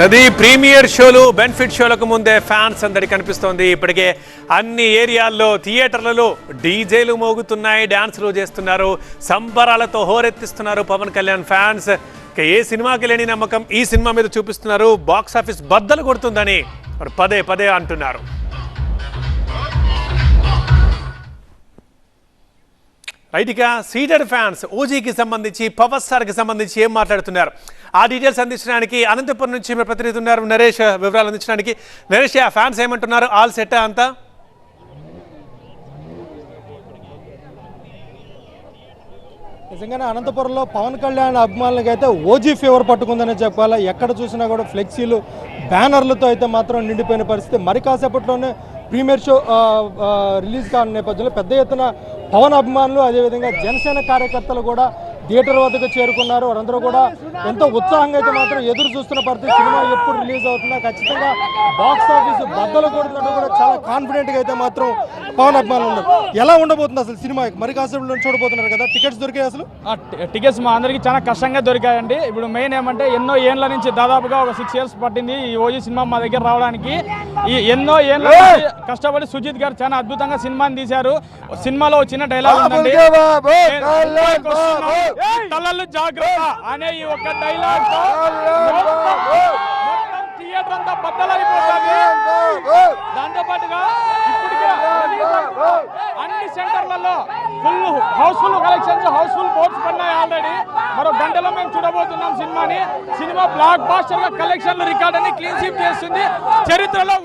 అది ప్రీమియర్ షోలు బెనిఫిట్ షోలకు ముందే ఫ్యాన్స్ అందరి కనిపిస్తోంది. ఇప్పటికే అన్ని ఏరియాల్లో థియేటర్లలో డీజేలు మోగుతున్నాయి, డాన్సులు చేస్తున్నారు, సంబరాలతో హోరెత్తిస్తున్నారు పవన్ కళ్యాణ్ ఫ్యాన్స్. ఏ సినిమాకి లేని నమ్మకం ఈ సినిమా మీద చూపిస్తున్నారు. బాక్స్ ఆఫీస్ బద్దలు కొడుతుందని మరి పదే పదే అంటున్నారు. రైట్, ఇక సీడెడ్ ఫ్యాన్స్ ఓజీకి సంబంధించి పవర్ స్టార్కి సంబంధించి ఏం మాట్లాడుతున్నారు ఆ డీటెయిల్స్ అందించడానికి అనంతపురం నుంచి మీ ప్రతినిధి ఉన్నారు నరేష్. వివరాలు అందించడానికి నరేష్, ఆ ఫ్యాన్స్ ఏమంటున్నారు? ఆల్ సెట్టా అంతా? నిజంగానే అనంతపురంలో పవన్ కళ్యాణ్ అభిమానులకి అయితే ఓజీ ఫీవర్ పట్టుకుందని చెప్పాలి. ఎక్కడ చూసినా కూడా ఫ్లెక్సీలు, బ్యానర్లతో అయితే మాత్రం నిండిపోయిన పరిస్థితి. మరి కాసేపట్లోనే ప్రీమియర్ షో రిలీజ్ కాని నేపథ్యంలో పెద్ద ఎత్తున పవన్ అభిమానులు, అదేవిధంగా జనసేన కార్యకర్తలు కూడా థియేటర్ వద్దకు చేరుకున్నారు. వారందరూ కూడా ఎంతో ఉత్సాహంగా అయితే మాత్రం ఎదురు చూస్తున్న పరిస్థితి. సినిమా ఎప్పుడు రిలీజ్ అవుతుందో, ఖచ్చితంగా బాక్స్ ఆఫీస్ బద్దలు కొడుతున్నట్టు కూడా చాలా కాన్ఫిడెంట్గా అయితే మాత్రం పవన్ అభిమానులు ఉన్నారు. ఎలా ఉండబోతుంది అసలు సినిమా? మరి కాసేపు చూడబోతున్నారు కదా, టికెట్స్ దొరికాయి? అసలు టికెట్స్ మా అందరికీ చాలా కష్టంగా దొరికాయండి. ఇప్పుడు మెయిన్ ఏమంటే ఎన్నో ఏళ్ళ నుంచి, దాదాపుగా ఒక 6 years పట్టింది ఈ ఓజీ సినిమా మా దగ్గర రావడానికి. ఈ ఎన్నో ఏళ్ళ నుంచి కష్టపడి సుజిత్ గారు చాలా అద్భుతంగా సినిమాని తీశారు. సినిమాలో చిన్న డైలాగ్ ఉందండి, తలలు జాగ్రత్త అనే ఈ ఒక్క డైలాగ్ తో మొత్తం థియేటర్ అంతా బద్దలైపోతుంది. దాంతో పాటుగా ఇప్పటికే అన్ని సెంటర్లలో హౌస్ఫుల్ కలెక్షన్స్, హౌస్ఫుల్ బోర్డ్స్ పడినాయి ఆల్రెడీ. మరో గంటలో మేము చూడబోతున్నాం సినిమాని. సినిమా బ్లాక్ బాస్టర్ గా కలెక్షన్లు రికార్డ్ అని క్లీన్ స్వీప్ చేస్తుంది. చరిత్రలో